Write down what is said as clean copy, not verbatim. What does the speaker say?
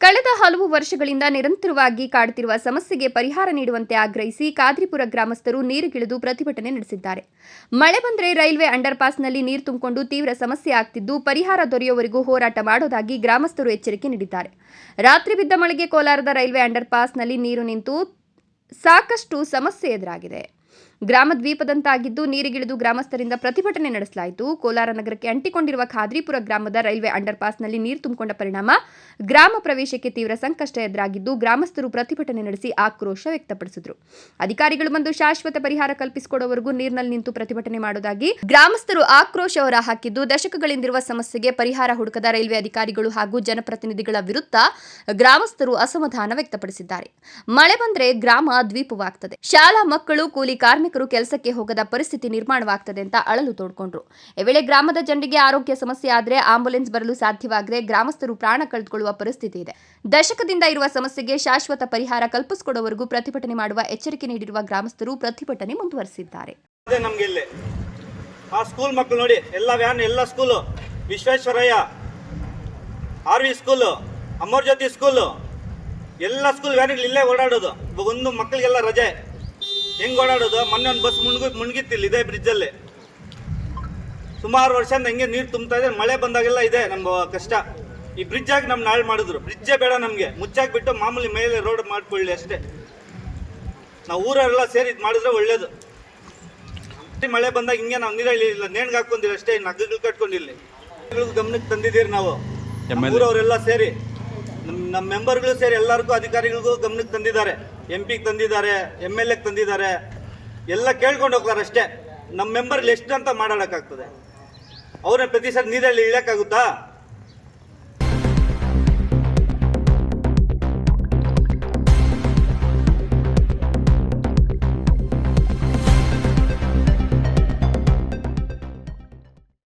ಕಳೆದ ಹಲವು ವರ್ಷಗಳಿಂದ ನಿರಂತರವಾಗಿ ಕಾಡುತ್ತಿರುವ ಸಮಸ್ಯೆಗೆ ಪರಿಹಾರ ನೀಡುವಂತೆ ಆಗ್ರಹಿಸಿ ಕಾದ್ರಿಪುರ ಗ್ರಾಮಸ್ಥರು ನೀರಿಗಿಳಿದು ಪ್ರತಿಭಟನೆ ನಡೆಸಿದ್ದಾರೆ. ಮಳೆ ಬಂದರೆ ರೈಲ್ವೆ ಅಂಡರ್ಪಾಸ್ನಲ್ಲಿ ನೀರು ತುಂಬಿಕೊಂಡು ತೀವ್ರ ಸಮಸ್ಯೆ ಆಗ್ತಿದ್ದು, ಪರಿಹಾರ ದೊರೆಯುವವರೆಗೂ ಹೋರಾಟ ಮಾಡೋದಾಗಿ ಗ್ರಾಮಸ್ಥರು ಎಚ್ಚರಿಕೆ ನೀಡಿದ್ದಾರೆ. ರಾತ್ರಿ ಬಿದ್ದ ಮಳೆಗೆ ಕೋಲಾರದ ರೈಲ್ವೆ ಅಂಡರ್ಪಾಸ್ನಲ್ಲಿ ನೀರು ನಿಂತು ಸಾಕಷ್ಟು ಸಮಸ್ಯೆ ಎದುರಾಗಿದೆ. ಗ್ರಾಮ ದ್ವೀಪದಂತಾಗಿದ್ದು ನೀರಿಗಿಳಿದು ಗ್ರಾಮಸ್ಥರಿಂದ ಪ್ರತಿಭಟನೆ ನಡೆಸಲಾಯಿತು. ಕೋಲಾರ ನಗರಕ್ಕೆ ಅಂಟಿಕೊಂಡಿರುವ ಖಾದ್ರಿಪುರ ಗ್ರಾಮದ ರೈಲ್ವೆ ಅಂಡರ್ಪಾಸ್ನಲ್ಲಿ ನೀರು ತುಂಬಿಕೊಂಡ ಪರಿಣಾಮ ಗ್ರಾಮ ಪ್ರವೇಶಕ್ಕೆ ತೀವ್ರ ಸಂಕಷ್ಟ ಎದುರಾಗಿದ್ದು, ಗ್ರಾಮಸ್ಥರು ಪ್ರತಿಭಟನೆ ನಡೆಸಿ ಆಕ್ರೋಶ ವ್ಯಕ್ತಪಡಿಸಿದರು. ಅಧಿಕಾರಿಗಳು ಬಂದು ಶಾಶ್ವತ ಪರಿಹಾರ ಕಲ್ಪಿಸಿಕೊಡುವವರೆಗೂ ನೀರಿನಲ್ಲಿ ನಿಂತು ಪ್ರತಿಭಟನೆ ಮಾಡುವುದಾಗಿ ಗ್ರಾಮಸ್ಥರು ಆಕ್ರೋಶ ಹೊರಹಾಕಿದ್ದು, ದಶಕಗಳಿಂದಿರುವ ಸಮಸ್ಯೆಗೆ ಪರಿಹಾರ ಹುಡುಕದ ರೈಲ್ವೆ ಅಧಿಕಾರಿಗಳು ಹಾಗೂ ಜನಪ್ರತಿನಿಧಿಗಳ ವಿರುದ್ಧ ಗ್ರಾಮಸ್ಥರು ಅಸಮಾಧಾನ ವ್ಯಕ್ತಪಡಿಸಿದ್ದಾರೆ. ಮಳೆ ಬಂದರೆ ಗ್ರಾಮ ದ್ವೀಪವಾಗ್ತದೆ, ಶಾಲಾ ಮಕ್ಕಳು ಕೂಲಿ ಕಾರ್ಮಿಕರು ಕೆಲಸಕ್ಕೆ ಹೋಗದ ಪರಿಸ್ಥಿತಿ ನಿರ್ಮಾಣವಾಗ್ತದೆ ಅಂತ ಅಳಲು ತೋಡ್ಕೊಂಡ್ರು. ಈ ವೇಳೆ ಗ್ರಾಮದ ಜನರಿಗೆ ಆರೋಗ್ಯ ಸಮಸ್ಯೆ ಆದರೆ ಆಂಬುಲೆನ್ಸ್ ಬರಲು ಸಾಧ್ಯವಾಗದೆ ಗ್ರಾಮಸ್ಥರು ಪ್ರಾಣ ಕಳೆದುಕೊಳ್ಳುವ ಪರಿಸ್ಥಿತಿ ಇದೆ. ದಶಕದಿಂದ ಇರುವ ಸಮಸ್ಯೆಗೆ ಶಾಶ್ವತ ಪರಿಹಾರ ಕಲ್ಪಿಸಿಕೊಡುವವರೆಗೂ ಪ್ರತಿಭಟನೆ ಮಾಡುವ ಎಚ್ಚರಿಕೆ ನೀಡಿರುವ ಗ್ರಾಮಸ್ಥರು ಪ್ರತಿಭಟನೆ ಮುಂದುವರೆಸಿದ್ದಾರೆ. ಆ ಸ್ಕೂಲ್ ಮಕ್ಕಳು ನೋಡಿ, ಎಲ್ಲ ವ್ಯಾನ್, ಎಲ್ಲ school, Visvesvaraya RV school, Amar Jyoti school, ಎಲ್ಲ ಸ್ಕೂಲ್ ವ್ಯಾನ್ಗಳು ಇಲ್ಲೇ ಓಡಾಡೋದು. ಒಂದು ಮಕ್ಕಳಿಗೆಲ್ಲ ರಜೆ, ಹೆಂಗ್ ಓಡಾಡೋದು? ಮೊನ್ನೆ ಒಂದು ಬಸ್ ಮುಳುಗಿತ್ತಿಲ್ಲ ಇದೇ ಬ್ರಿಡ್ಜಲ್ಲಿ. ಸುಮಾರು ವರ್ಷದಿಂದ ಹೆಂಗೆ ನೀರು ತುಂಬ್ತಾ ಇದೆ. ಮಳೆ ಬಂದಾಗೆಲ್ಲ ಇದೆ ನಮ್ಮ ಕಷ್ಟ. ಈ ಬ್ರಿಡ್ಜ್ ಆಗಿ ನಮ್ಗೆ ನಾಳೆ ಮಾಡಿದ್ರು. ಬ್ರಿಡ್ಜೇ ಬೇಡ ನಮಗೆ, ಮುಚ್ಚಾಕ್ಬಿಟ್ಟು ಮಾಮೂಲಿ ಮೇಲೆ ರೋಡ್ ಮಾಡ್ಕೊಳ್ಳಿ ಅಷ್ಟೇ. ನಾವು ಊರವರೆಲ್ಲ ಸೇರಿ ಇದು ಮಾಡಿದ್ರೆ ಒಳ್ಳೇದು. ಮಳೆ ಬಂದಾಗ ಹಿಂಗೆ ನಾವು ನೀರಲ್ಲಿ ಇಲ್ಲ ನೇಣ್ಗೆ ಹಾಕೊಂಡಿಲ್ಲ ಅಷ್ಟೇ, ಇನ್ನು ಹಗ್ಗಗಳು ಕಟ್ಕೊಂಡಿಲ್ಲ. ಗಮನಕ್ಕೆ ತಂದಿದ್ದೀರಿ ನಾವು, ಊರವರೆಲ್ಲ ಸೇರಿ, ನಮ್ಮ ಮೆಂಬರ್ಗಳು ಸೇರಿ ಎಲ್ಲರಿಗೂ ಅಧಿಕಾರಿಗಳಿಗೂ ಗಮನಕ್ಕೆ ತಂದಿದ್ದಾರೆ. MP ತಂದಿದ್ದಾರೆ, MLA ತಂದಿದ್ದಾರೆ, ಎಲ್ಲ ಕೇಳ್ಕೊಂಡು ಹೋಗ್ತಾರೆ ಅಷ್ಟೇ. ನಮ್ಮ ಮೆಂಬರ್ಗಳು ಎಷ್ಟು ಅಂತ ಮಾಡಕ್ಕಾಗ್ತದೆ? ಅವ್ರನ್ನ ಪ್ರತಿ ಸರಿ ನೀರಲ್ಲಿ ಇಳಿಯೋಕ್ಕಾಗುತ್ತಾ?